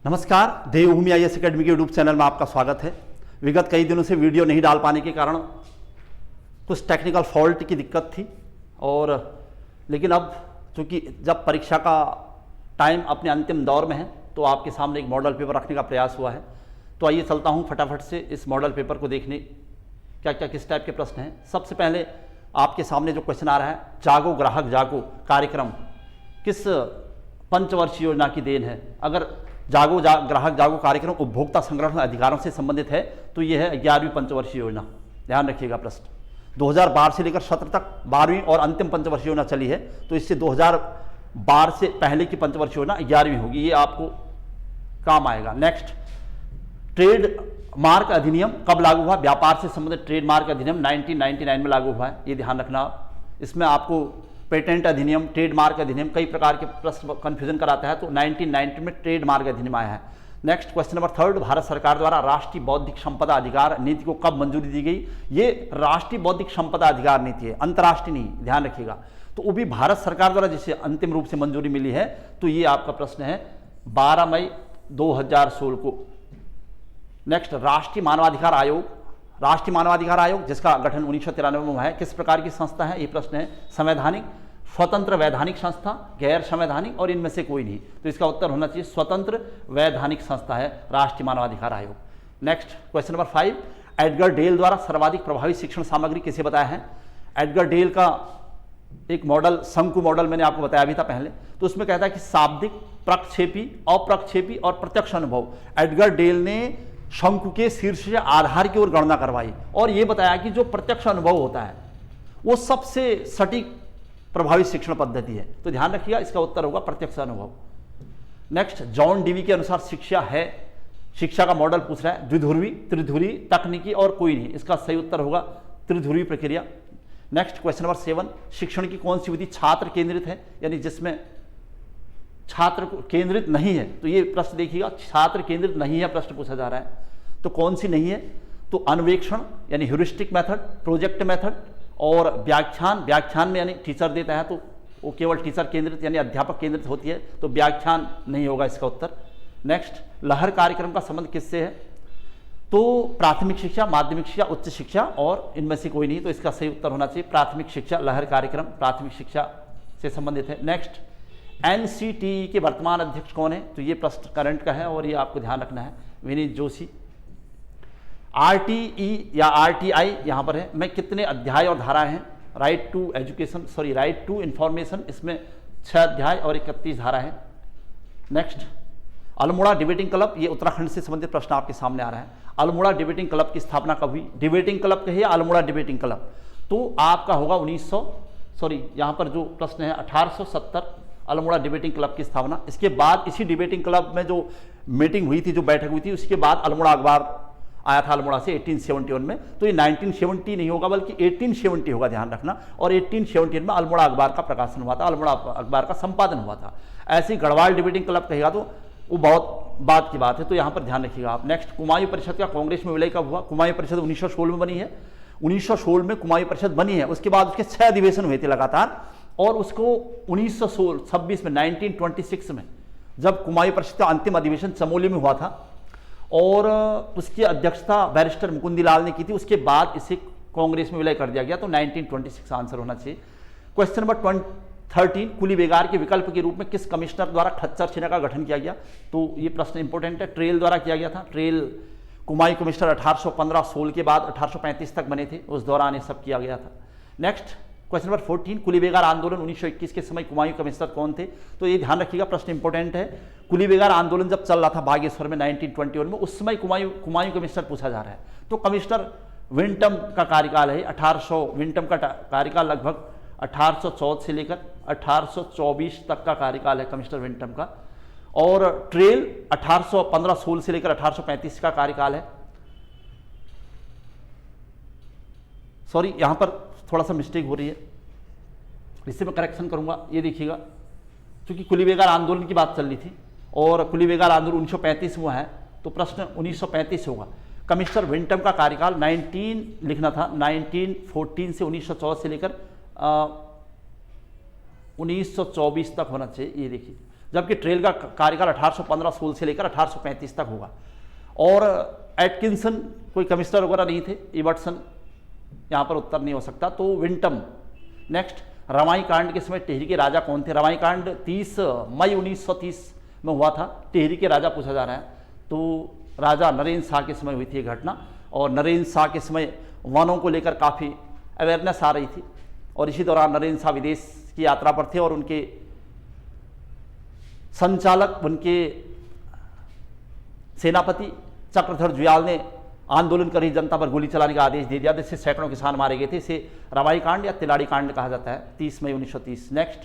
नमस्कार, देवभूमि IAS academy के YouTube channel में आपका स्वागत है। विगत कई दिनों से वीडियो नहीं डाल पाने के कारण कुछ टेक्निकल फॉल्ट की दिक्कत थी और लेकिन अब चूँकि जब परीक्षा का टाइम अपने अंतिम दौर में है तो आपके सामने एक मॉडल पेपर रखने का प्रयास हुआ है। तो आइए चलता हूँ फटाफट से इस मॉडल पेपर को देखने क्या क्या किस टाइप के प्रश्न हैं। सबसे पहले आपके सामने जो क्वेश्चन आ रहा है, जागो ग्राहक जागो कार्यक्रम किस पंचवर्षीय योजना की देन है। अगर ग्राहक जागो कार्यक्रम उपभोक्ता संरक्षण अधिकारों से संबंधित है तो यह है 11वीं पंचवर्षीय योजना। ध्यान रखिएगा, प्रश्न 2012 से लेकर 17 तक 12वीं और अंतिम पंचवर्षीय योजना चली है, तो इससे 2012 से पहले की पंचवर्षीय योजना 11वीं होगी, ये आपको काम आएगा। नेक्स्ट, ट्रेड मार्क अधिनियम कब लागू हुआ। व्यापार से संबंधित ट्रेड मार्क अधिनियम 1999 में लागू हुआ है, ये ध्यान रखना। इसमें आपको पेटेंट अधिनियम, ट्रेडमार्क अधिनियम, कई प्रकार के प्रश्न कंफ्यूजन कराता है, तो 1990 में ट्रेडमार्क अधिनियम आया है। नेक्स्ट, क्वेश्चन नंबर 3, भारत सरकार द्वारा राष्ट्रीय बौद्धिक संपदा अधिकार नीति को कब मंजूरी दी गई। ये राष्ट्रीय बौद्धिक संपदा अधिकार नीति है, अंतर्राष्ट्रीय नहीं, ध्यान रखिएगा। तो वो भी भारत सरकार द्वारा जिसे अंतिम रूप से मंजूरी मिली है, तो ये आपका प्रश्न है 12 मई 2016 को। नेक्स्ट, राष्ट्रीय मानवाधिकार आयोग, राष्ट्रीय मानवाधिकार आयोग जिसका गठन 1993 में हुआ है, किस प्रकार की संस्था है। ये प्रश्न है संवैधानिक, स्वतंत्र वैधानिक संस्था, गैर संवैधानिक और इनमें से कोई नहीं, तो इसका उत्तर होना चाहिए स्वतंत्र वैधानिक संस्था है राष्ट्रीय मानवाधिकार आयोग। Next, question number 5, Edgar Dale द्वारा सर्वाधिक प्रभावी शिक्षण सामग्री किसे बताया है। एडगर डेल का एक मॉडल शंकु मॉडल मैंने आपको बताया भी था पहले, तो उसमें कहता है कि शाब्दिक, प्रक्षेपी, अप्रक्षेपी और प्रत्यक्ष अनुभव। एडगर डेल ने शंकु के शीर्ष से आधार की ओर गणना करवाई और यह बताया कि जो प्रत्यक्ष अनुभव होता है वो सबसे सटीक प्रभावी शिक्षण पद्धति है, तो ध्यान रखिएगा इसका उत्तर होगा प्रत्यक्ष अनुभव। नेक्स्ट, जॉन डीवी के अनुसार शिक्षा है, शिक्षा का मॉडल पूछ रहा है द्विध्रुवी, त्रिध्रुवी, तकनीकी और कोई नहीं, इसका सही उत्तर होगा त्रिध्रुवी प्रक्रिया। नेक्स्ट, क्वेश्चन नंबर 7, शिक्षण की कौन सी विधि छात्र केंद्रित है, यानी जिसमें छात्र केंद्रित नहीं है। तो ये प्रश्न देखिएगा, छात्र केंद्रित नहीं है प्रश्न पूछा जा रहा है, तो कौन सी नहीं है, तो अन्वेक्षण यानी ह्यूरिस्टिक मेथड, प्रोजेक्ट मेथड और व्याख्यान। व्याख्यान में यानी टीचर देता है तो वो केवल टीचर केंद्रित यानी अध्यापक केंद्रित होती है, तो व्याख्यान नहीं होगा इसका उत्तर। नेक्स्ट, लहर कार्यक्रम का संबंध किससे है, तो प्राथमिक शिक्षा, माध्यमिक शिक्षा, उच्च शिक्षा और इनमें से कोई नहीं, तो इसका सही उत्तर होना चाहिए प्राथमिक शिक्षा। लहर कार्यक्रम प्राथमिक शिक्षा से संबंधित है। नेक्स्ट, एनसीटीई के वर्तमान अध्यक्ष कौन है, तो ये प्रश्न करंट का है और ये आपको ध्यान रखना है, विनीत जोशी। आरटीई या आरटीआई यहां पर है, में कितने अध्याय और धाराएं हैं। Right to education, sorry right to information, इसमें 6 अध्याय और 31 धारा है। नेक्स्ट, अल्मोड़ा डिबेटिंग क्लब, ये उत्तराखंड से संबंधित प्रश्न आपके सामने आ रहा है। अल्मोड़ा डिबेटिंग क्लब की स्थापना कब हुई। डिबेटिंग क्लब कहिए अल्मोड़ा डिबेटिंग क्लब, तो आपका होगा 1900, यहां पर जो प्रश्न है 1870 अल्मोड़ा डिबेटिंग क्लब की स्थापना। इसके बाद इसी डिबेटिंग क्लब में जो मीटिंग हुई थी, जो बैठक हुई थी, उसके बाद अल्मोड़ा अखबार आया था अल्मोड़ा से 1871 में, तो ये 1970 नहीं होगा बल्कि 1870 होगा, ध्यान रखना। और 1871 में अल्मोड़ा अखबार का प्रकाशन हुआ था, अल्मोड़ा अखबार का संपादन हुआ था। ऐसे ही गढ़वाल डिबेटिंग क्लब कहेगा तो वो बहुत बात की बात है, तो यहाँ पर ध्यान रखिएगा आप। नेक्स्ट, कुमायूं परिषद का कांग्रेस में विलय कब हुआ। कुमायूं परिषद 1916 में बनी है, 1916 में कुमायूं परिषद बनी है, उसके बाद उसके 6 अधिवेशन हुए थे लगातार, और उसको 1926 में 1926 में जब कुमायूं परिषद का अंतिम अधिवेशन चमोली में हुआ था और उसकी अध्यक्षता बैरिस्टर मुकुंदीलाल ने की थी, उसके बाद इसे कांग्रेस में विलय कर दिया गया, तो 1926 आंसर होना चाहिए। क्वेश्चन नंबर 13, कुली बेगार के विकल्प के रूप में किस कमिश्नर द्वारा खच्चर सेना का गठन किया गया, तो ये प्रश्न इंपॉर्टेंट है। ट्रेल द्वारा किया गया था। ट्रेल कुमायूं कमिश्नर 1815-16 के बाद 1835 तक बने थे, उस दौरान ये सब किया गया था। नेक्स्ट, क्वेश्चन नंबर 14, कुली बेगार आंदोलन 1921 के समय कुमायूं कमिश्नर कौन थे, तो ये ध्यान रखिएगा प्रश्न इंपॉर्टेंट है। कुली बेगार आंदोलन जब चल रहा था बागेश्वर में 1921 में, उस समय कुमायूं कमिश्नर पूछा जा रहा है, तो कमिश्नर विंटम का कार्यकाल है 1800, विंटम का कार्यकाल लगभग 1814 से लेकर 1824 तक का कार्यकाल है कमिश्नर विंटम का, और ट्रेल 1815-16 से लेकर 1835 का कार्यकाल है। सॉरी, यहां पर थोड़ा सा मिस्टेक हो रही है, इससे मैं करेक्शन करूंगा। ये देखिएगा, क्योंकि कुली बेगार आंदोलन की बात चल रही थी और कुली बेगार आंदोलन 1935 में है, तो प्रश्न 1935 होगा। कमिश्नर विंटम का कार्यकाल 19 लिखना था, 1914 से 1914 से लेकर 1924 तक होना चाहिए। ये देखिए जबकि ट्रेल का कार्यकाल 1815-16 से लेकर 1835 तक होगा। और एटकिंसन कोई कमिश्नर वगैरह नहीं थे, इवर्टसन यहाँ पर उत्तर नहीं हो सकता, तो विंटम। नेक्स्ट, रवाई कांड के समय टिहरी के राजा कौन थे? रवाई कांड 30 मई 1930 में हुआ था। टिहरी के राजा पूछा जा रहा है, तो राजा नरेंद्र शाह के समय हुई थी ये घटना। और नरेंद्र शाह के समय वनों को लेकर काफ़ी अवेयरनेस आ रही थी, और इसी दौरान नरेंद्र शाह विदेश की यात्रा पर थे और उनके संचालक, उनके सेनापति चक्रधर जुयाल ने आंदोलन कर रही जनता पर गोली चलाने का आदेश दे दिया, जिससे सैकड़ों किसान मारे गए थे। इसे रवाई कांड या तिलाड़ी कांड कहा जाता है, 30 मई 1930। नेक्स्ट,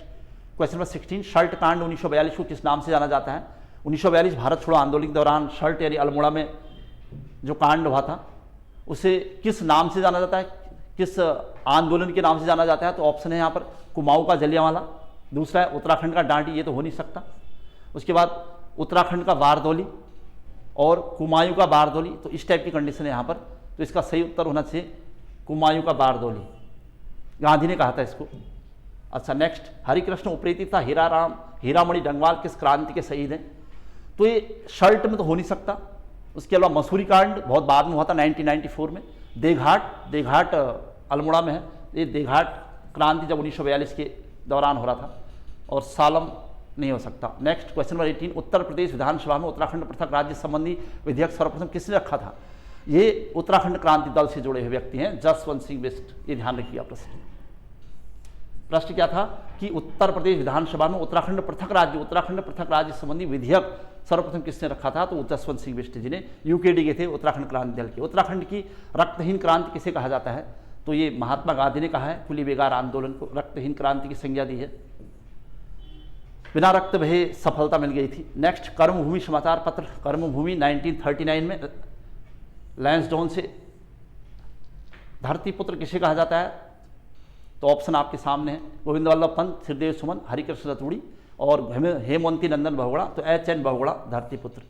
क्वेश्चन नंबर 16, शर्ट कांड 1942 को किस नाम से जाना जाता है? 1942 भारत छोड़ो आंदोलन के दौरान शर्ट यानी अल्मोड़ा में जो कांड हुआ था उसे किस नाम से जाना जाता है, किस आंदोलन के नाम से जाना जाता है? तो ऑप्शन है यहाँ पर कुमाऊं का जलियांवाला, दूसरा है उत्तराखंड का डांडी, ये तो हो नहीं सकता। उसके बाद उत्तराखंड का बारदौली और कुमायूं का बारदौली, तो इस टाइप की कंडीशन है यहाँ पर। तो इसका सही उत्तर होना चाहिए कुमायूं का बारदौली, गांधी ने कहा था इसको। अच्छा, नेक्स्ट, हरिकृष्ण उप्रेती था हीरामणि डंगवाल किस क्रांति के शहीद हैं? तो ये शर्ट में तो हो नहीं सकता। उसके अलावा मसूरी कांड बहुत बाद में हुआ था 1994 में। देघाट अल्मोड़ा में है, ये देघाट क्रांति जब 1942 के दौरान हो रहा था। और सालम नहीं हो सकता। Next, question number 18, Uttar Pradesh विधानसभा में उत्तराखंड पृथक राज्य संबंधी विधेयक सर्वप्रथम किसने रखा था? ये उत्तराखंड क्रांति दल से जुड़े हुए व्यक्ति हैं, जसवंत सिंह बिष्ट। ये ध्यान रखिएगा। प्रश्न क्या था कि उत्तर प्रदेश विधानसभा में उत्तराखंड पृथक राज्य संबंधी विधेयक सर्वप्रथम किसने रखा था? तो जसवंत सिंह बिष्ट जी ने। यूकेडी के थे उत्तराखंड क्रांति दल के। उत्तराखंड की रक्तहीन क्रांति किसे कहा जाता है? तो ये महात्मा गांधी ने कहा है, कुली बेगार आंदोलन को रक्तहीन क्रांति की संज्ञा दी है। बिना रक्त बहे सफलता मिल गई थी। नेक्स्ट, कर्मभूमि समाचार पत्र, कर्मभूमि 1939 में लैंसडाउन से धरती पुत्र किसे कहा जाता है? तो ऑप्शन आपके सामने है, गोविंद वल्लभ पंत, श्रीदेव सुमन, हरिकृष्ण रतूड़ी और हेमवंती नंदन बहुगुणा। तो HN बहुगुणा धरती पुत्र।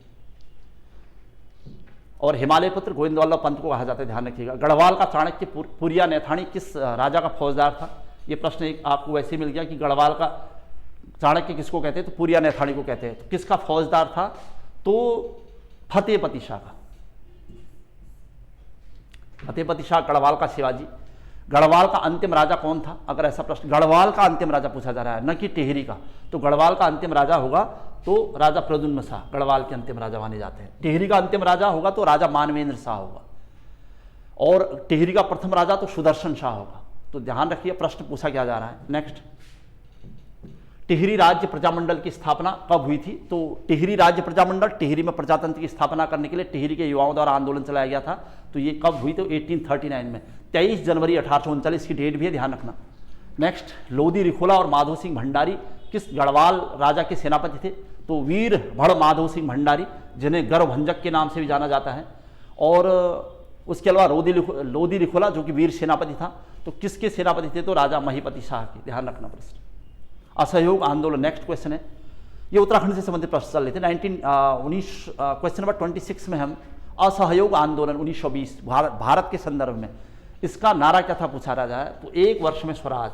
और हिमालय पुत्र गोविंद वल्लभ पंत को कहा जाता है, ध्यान रखिएगा। गढ़वाल का चाणक्य पुरिया नैथानी किस राजा का फौजदार था? ये प्रश्न एक आपको वैसे मिल गया कि गढ़वाल का चाणक्य किसको कहते हैं? तो पुरिया नैथानी को कहते हैं। तो किसका फौजदार था? तो फतेहपति शाह का। फतेहपति शाह गढ़वाल का शिवाजी। गढ़वाल का अंतिम राजा कौन था? अगर ऐसा प्रश्न, गढ़वाल का अंतिम राजा पूछा जा रहा है, न कि टिहरी का, तो गढ़वाल का अंतिम राजा होगा तो राजा प्रद्युम्न शाह गढ़वाल के अंतिम राजा माने जाते हैं। टिहरी का अंतिम राजा होगा तो राजा मानवेंद्र शाह होगा। और टिहरी का प्रथम राजा तो सुदर्शन शाह होगा। तो ध्यान रखिए प्रश्न पूछा क्या जा रहा है। नेक्स्ट, टिहरी राज्य प्रजामंडल की स्थापना कब हुई थी? तो टिहरी राज्य प्रजामंडल, टिहरी में प्रजातंत्र की स्थापना करने के लिए टिहरी के युवाओं द्वारा आंदोलन चलाया गया था। तो ये कब हुई? तो 1839 में। 23 जनवरी 1839 की डेट भी है, ध्यान रखना। नेक्स्ट, लोधी रिखोला और माधो सिंह भंडारी किस गढ़वाल राजा के सेनापति थे? तो वीर भड़ माधो सिंह भंडारी, जिन्हें गर्भभंजक के नाम से भी जाना जाता है। और उसके अलावा लोधी रिखोला जो कि वीर सेनापति था, तो किसके सेनापति थे? तो राजा महिपति शाह के। ध्यान रखना प्रश्न। असहयोग आंदोलन, नेक्स्ट क्वेश्चन है, ये उत्तराखंड से संबंधित प्रश्न चल रहे थे। क्वेश्चन नंबर 26 में हम असहयोग आंदोलन 1920 भारत के संदर्भ में इसका नारा क्या था पूछा रहा है? तो 1 वर्ष में स्वराज,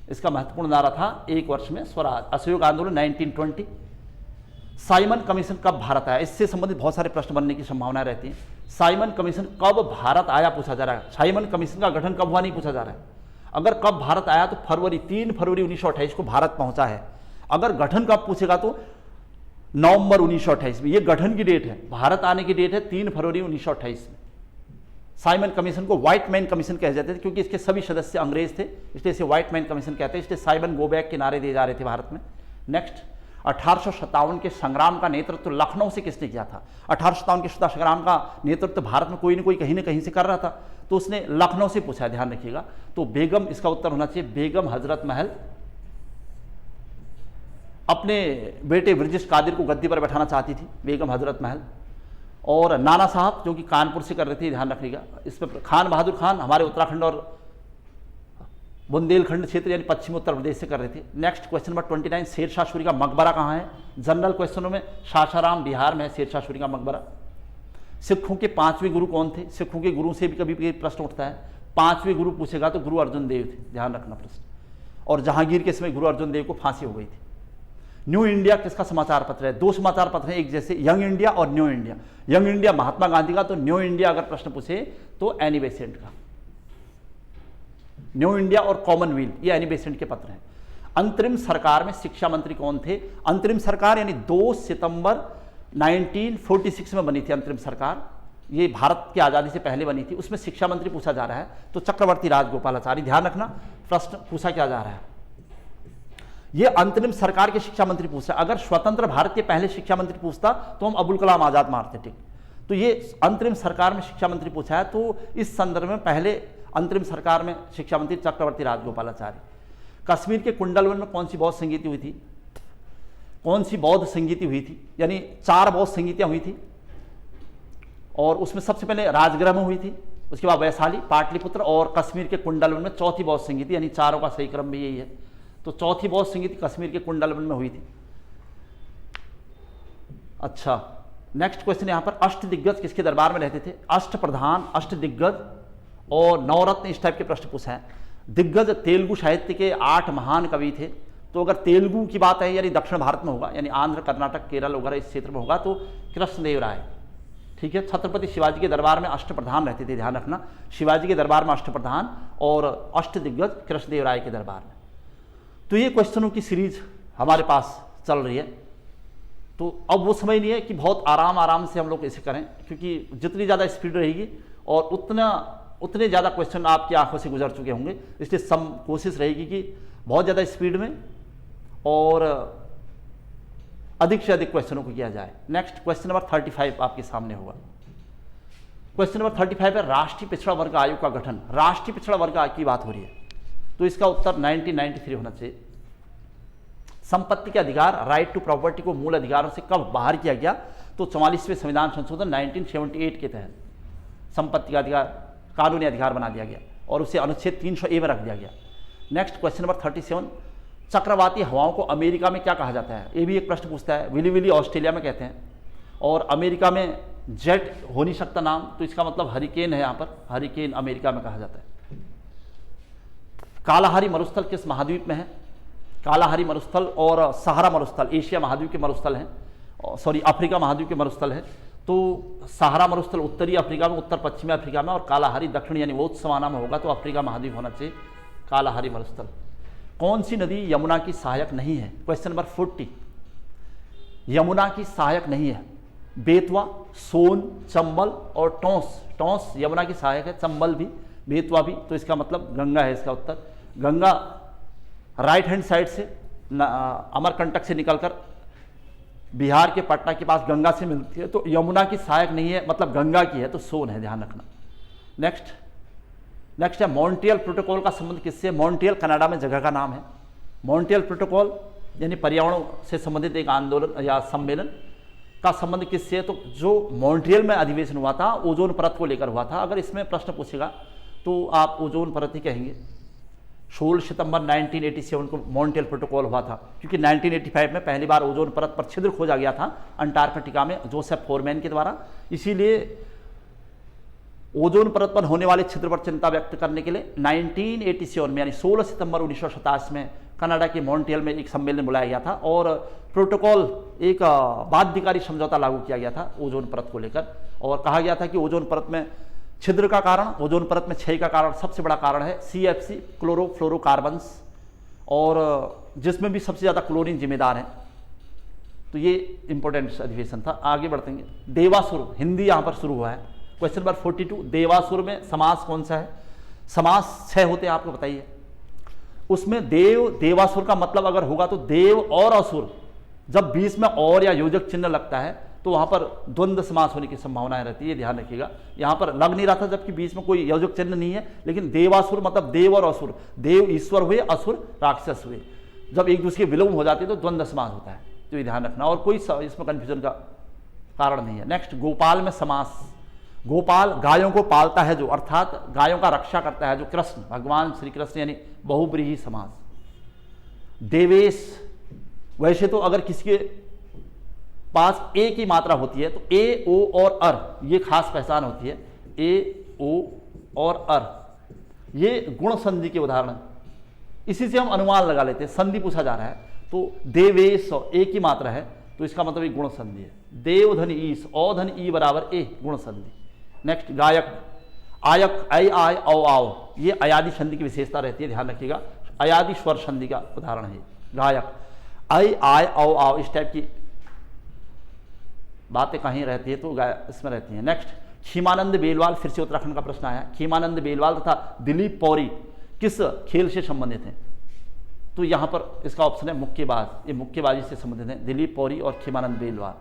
इसका महत्वपूर्ण नारा था 1 वर्ष में स्वराज। असहयोग आंदोलन 1920। साइमन कमीशन कब भारत आया? इससे संबंधित बहुत सारे प्रश्न बनने की संभावना रहती है। साइमन कमीशन कब भारत आया पूछा जा रहा है। साइमन कमीशन का गठन कब हुआ नहीं पूछा जा रहा है। अगर कब भारत आया तो 3 फरवरी 1928 को भारत पहुंचा है। अगर गठन कब पूछेगा तो नवंबर 1928 में। ये गठन की डेट है, भारत आने की डेट है 3 फरवरी 1928 में। साइमन कमीशन को व्हाइट मैन कमीशन कहे जाते थे क्योंकि इसके सभी सदस्य अंग्रेज थे, इसलिए इसे व्हाइट मैन कमीशन कहते हैं। इसलिए साइमन गो बैक के नारे दिए जा रहे थे भारत में। नेक्स्ट, 1857 के संग्राम का नेतृत्व लखनऊ से किसने किया था? 1857 के स्वतंत्रता संग्राम का नेतृत्व भारत में कोई न कहीं से कर रहा था, तो उसने लखनऊ से पूछा, ध्यान रखिएगा। तो बेगम, इसका उत्तर होना चाहिए बेगम हजरत महल अपने बेटे ब्रिजेश कादिर को गद्दी पर बैठाना चाहती थी, बेगम हजरत महल। और नाना साहब जो कि कानपुर से कर रहे थे, ध्यान रखिएगा। इसमें खान बहादुर खान हमारे उत्तराखंड और बुंदेलखंड क्षेत्र यानी पश्चिमी उत्तर प्रदेश से कर रहे थे। Next, question number 29, Sher Shah Suri का मकबरा कहाँ है? जनरल क्वेश्चनों में सासाराम बिहार में है शेरशाह सूरी का मकबरा। सिखों के 5वें गुरु कौन थे? सिखों के गुरु से भी कभी प्रश्न उठता है। 5वें गुरु पूछेगा तो गुरु अर्जुन देव थे, ध्यान रखना प्रश्न। और जहांगीर के समय गुरु अर्जुन देव को फांसी हो गई थी। न्यू इंडिया किसका समाचार पत्र है? दो समाचार पत्र हैं एक जैसे, यंग इंडिया और new India. Young India Mahatma Gandhi का, तो न्यू इंडिया अगर प्रश्न पूछे तो एनी बेसेंट का। न्यू इंडिया और कॉमनवेल्थ ये एनी बेसेंट के पत्र हैं। अंतरिम सरकार में शिक्षा मंत्री कौन थे? अंतरिम सरकार यानी 2 सितंबर 1946 में बनी थी अंतरिम सरकार, ये भारत की आज़ादी से पहले बनी थी। उसमें शिक्षा मंत्री पूछा जा रहा है तो चक्रवर्ती राजगोपालाचारी। ध्यान रखना प्रश्न पूछा क्या जा रहा है, ये अंतरिम सरकार के शिक्षा मंत्री पूछ रहे हैं। अगर स्वतंत्र भारत के पहले शिक्षा मंत्री पूछता तो हम अबुल कलाम आजाद मारते, ठीक। तो ये अंतरिम सरकार में शिक्षा मंत्री पूछा है, तो इस संदर्भ में पहले अंतरिम सरकार में शिक्षा मंत्री चक्रवर्ती राजगोपालाचारी। कश्मीर के कुंडलवन में कौन सी बौद्ध संगीति हुई थी? कौन सी बौद्ध संगीति हुई थी? यानी 4 बौद्ध संगीतियां हुई थी, और उसमें सबसे पहले राजगृह में हुई थी, उसके बाद वैशाली, पाटलिपुत्र और कश्मीर के कुंडलवन में चौथी बौद्ध संगीति, यानी चारों का सही क्रम भी यही है। तो चौथी बौद्ध संगीति कश्मीर के कुंडलवन में हुई थी। अच्छा, नेक्स्ट क्वेश्चन यहां पर, अष्टदिग्गज किसके दरबार में रहते थे? अष्टप्रधान, अष्टदिग्गज और नवरत्न, इस टाइप के प्रश्न पूछे हैं। दिग्गज तेलुगु साहित्य के 8 महान कवि थे। तो अगर तेलुगु की बात है यानी दक्षिण भारत में होगा, यानी आंध्र, कर्नाटक, केरल वगैरह इस क्षेत्र में होगा, तो कृष्णदेव राय, ठीक है। छत्रपति शिवाजी के दरबार में अष्टप्रधान रहते थे, ध्यान रखना, शिवाजी के दरबार में अष्टप्रधान और अष्टदिग्गज कृष्णदेव राय के दरबार में। तो ये क्वेश्चनों की सीरीज हमारे पास चल रही है। तो अब वो समय नहीं है कि बहुत आराम से हम लोग इसे करें, क्योंकि जितनी ज़्यादा स्पीड रहेगी और उतने ज़्यादा क्वेश्चन आपकी आंखों से गुजर चुके होंगे, इसलिए कोशिश रहेगी कि बहुत ज़्यादा स्पीड में और अधिक से अधिक क्वेश्चनों को किया जाए। नेक्स्ट क्वेश्चन नंबर 35 आपके सामने होगा। क्वेश्चन नंबर 35 है, राष्ट्रीय पिछड़ा वर्ग आयोग का गठन। राष्ट्रीय पिछड़ा वर्ग आयोग की बात हो रही है, तो इसका उत्तर 1993 होना चाहिए। संपत्ति के अधिकार, राइट टू प्रॉपर्टी को मूल अधिकारों से कब बाहर किया गया? तो 44वें संविधान संशोधन 1978 के तहत संपत्ति का अधिकार कानूनी अधिकार बना दिया गया और उसे अनुच्छेद 300A में रख दिया गया। नेक्स्ट क्वेश्चन नंबर 37, चक्रवाती हवाओं को अमेरिका में क्या कहा जाता है? ये भी एक प्रश्न पूछता है। विली विली ऑस्ट्रेलिया में कहते हैं, और अमेरिका में जेट हो नहीं सकता नाम, तो इसका मतलब हरिकेन है, यहाँ पर हरिकेन अमेरिका में कहा जाता है। कालाहारी मरुस्थल किस महाद्वीप में है? कालाहारी मरुस्थल और सहारा मरुस्थल एशिया महाद्वीप के मरुस्थल हैं, सॉरी अफ्रीका महाद्वीप के मरुस्थल है। तो सहारा मरुस्थल उत्तरी अफ्रीका में, उत्तर पश्चिमी अफ्रीका में, और कालाहारी दक्षिण यानी बोत्सवाना में होगा, तो अफ्रीका महाद्वीप होना चाहिए कालाहारी मरुस्थल। कौन सी नदी यमुना की सहायक नहीं है? क्वेश्चन नंबर 40, यमुना की सहायक नहीं है। बेतवा, सोन, चंबल और टोंस। टोंस यमुना की सहायक है, चंबल भी, बेतवा भी, तो इसका मतलब गंगा है इसका उत्तर। गंगा राइट हैंड साइड से अमरकंटक से निकलकर बिहार के पटना के पास गंगा से मिलती है, तो यमुना की सहायक नहीं है, मतलब गंगा की है, तो सोन है, ध्यान रखना। नेक्स्ट है, मॉन्ट्रियल प्रोटोकॉल का संबंध किससे? मॉन्ट्रियल कनाडा में जगह का नाम है। मॉन्ट्रियल प्रोटोकॉल यानी पर्यावरण से संबंधित एक आंदोलन या सम्मेलन का संबंध किससे? तो जो मॉन्ट्रियल में अधिवेशन हुआ था ओजोन परत को लेकर हुआ था। अगर इसमें प्रश्न पूछेगा तो आप ओजोन परत ही कहेंगे। 16 सितंबर 1987 को मॉन्ट्रियल प्रोटोकॉल हुआ था, क्योंकि 1985 में पहली बार ओजोन परत पर छिद्र खोजा गया था अंटार्कटिका में जोसेफ फोरमैन के द्वारा। इसीलिए ओजोन परत पर होने वाले छिद्र पर चिंता व्यक्त करने के लिए 1987 में यानी 16 सितंबर 1927 में कनाडा के मॉन्ट्रियल में एक सम्मेलन बुलाया गया था और प्रोटोकॉल एक बाध्यकारी समझौता लागू किया गया था ओजोन परत को लेकर, और कहा गया था कि ओजोन परत में छिद्र का कारण, ओजोन परत में क्षय का कारण, सबसे बड़ा कारण है CFC क्लोरोफ्लोरोकार्बन्स, और जिसमें भी सबसे ज़्यादा क्लोरीन जिम्मेदार है। तो ये इंपॉर्टेंट अधिवेशन था। आगे बढ़ते हैं। देवासुर, हिंदी यहाँ पर शुरू हुआ है। क्वेश्चन नंबर 42, देवासुर में समास कौन सा है? समास 6 होते हैं, आपको बताइए। उसमें देवासुर का मतलब अगर होगा तो देव और असुर, जब बीच में और या योजक चिन्ह लगता है तो वहां पर द्वंद्व समास होने की संभावनाएं रहती है, ध्यान रखिएगा। यहां पर लग नहीं रहा था जबकि बीच में कोई योजक चिन्ह नहीं है, लेकिन देवासुर मतलब देव और असुर, देव ईश्वर हुए, असुर राक्षस हुए, जब एक दूसरे के विलोम हो जाते तो द्वंद्व समास होता है, तो ये ध्यान रखना, और कोई इसमें कंफ्यूजन का कारण नहीं है। नेक्स्ट, गोपाल में समास। गोपाल गायों को पालता है जो, अर्थात गायों का रक्षा करता है जो, कृष्ण, भगवान श्री कृष्ण, यानी बहुब्रीहि समास। देवेश, वैसे तो अगर किसी के पास ए की मात्रा होती है तो ए, ओ और अर, ये खास पहचान होती है, ए, ओ और अर, ये गुण संधि के उदाहरण। इसी से हम अनुमान लगा लेते हैं। संधि पूछा जा रहा है तो देवेश एक ही मात्रा है, तो इसका मतलब एक गुण संधि है। देव धन ईस, औ धन ई बराबर ए, गुण संधि। नेक्स्ट गायक, आयक, ऐ आय औ आओ, ये अयादि संधि की विशेषता रहती है, ध्यान रखिएगा। अयादि स्वर संधि का उदाहरण है गायक। ऐ आय औ आओ इस टाइप की बातें कहीं रहती है तो इसमें रहती हैं। नेक्स्ट खीमानंद बेलवाल, फिर से उत्तराखंड का प्रश्न आया। खीमानंद बेलवाल तथा दिलीप पौरी किस खेल से संबंधित हैं? तो यहाँ पर इसका ऑप्शन है मुक्केबाज, ये मुक्केबाजी से संबंधित हैं दिलीप पौरी और खीमानंद बेलवाल।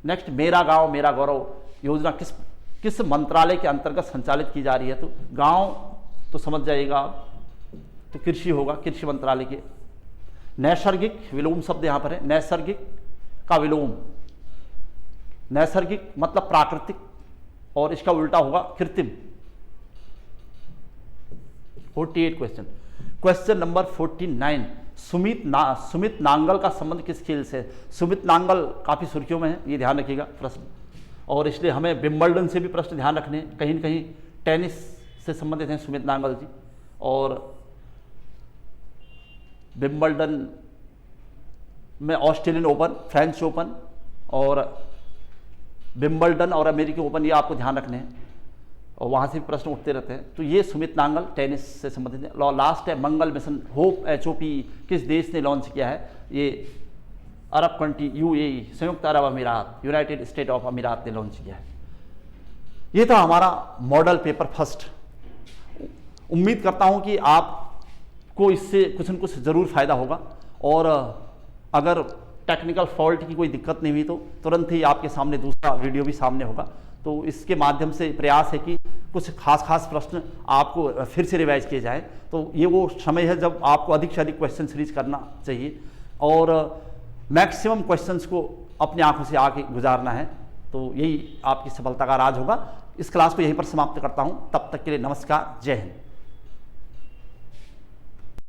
नेक्स्ट मेरा गांव मेरा गौरव योजना किस मंत्रालय के अंतर्गत संचालित की जा रही है? तो गांव तो समझ जाइएगा आप, तो कृषि होगा, कृषि मंत्रालय के। नैसर्गिक, विलोम शब्द यहाँ पर है, नैसर्गिक का विलोम, नैसर्गिक मतलब प्राकृतिक और इसका उल्टा होगा कृत्रिम। 48 question. Question number 49, Sumit Nangal का संबंध किस खेल से? सुमित नांगल काफी सुर्खियों में है, ये ध्यान रखिएगा प्रश्न, और इसलिए हमें विंबलडन से भी प्रश्न ध्यान रखने हैं, कहीं न कहीं टेनिस से संबंधित हैं सुमित नांगल जी। और विंबलडन में ऑस्ट्रेलियन ओपन, फ्रेंच ओपन और विंबलडन और अमेरिकी ओपन, ये आपको ध्यान रखने हैं, और वहाँ से भी प्रश्न उठते रहते हैं। तो ये सुमित नांगल टेनिस से संबंधित है। लास्ट है मंगल मिशन, होप HOP किस देश ने लॉन्च किया है? ये अरब कंट्री UAE, संयुक्त अरब अमीरात, यूनाइटेड स्टेट ऑफ अमीरात ने लॉन्च किया है। ये था हमारा मॉडल पेपर फर्स्ट। उम्मीद करता हूँ कि आपको इससे कुछ न कुछ ज़रूर फायदा होगा, और अगर टेक्निकल फॉल्ट की कोई दिक्कत नहीं हुई तो तुरंत ही आपके सामने दूसरा वीडियो भी सामने होगा। तो इसके माध्यम से प्रयास है कि कुछ खास प्रश्न आपको फिर से रिवाइज किए जाएं। तो ये वो समय है जब आपको अधिक से अधिक क्वेश्चन सीरीज करना चाहिए और मैक्सिमम क्वेश्चंस को अपनी आंखों से आके गुजारना है। तो यही आपकी सफलता का राज होगा। इस क्लास को यहीं पर समाप्त करता हूँ। तब तक के लिए नमस्कार, जय हिंद।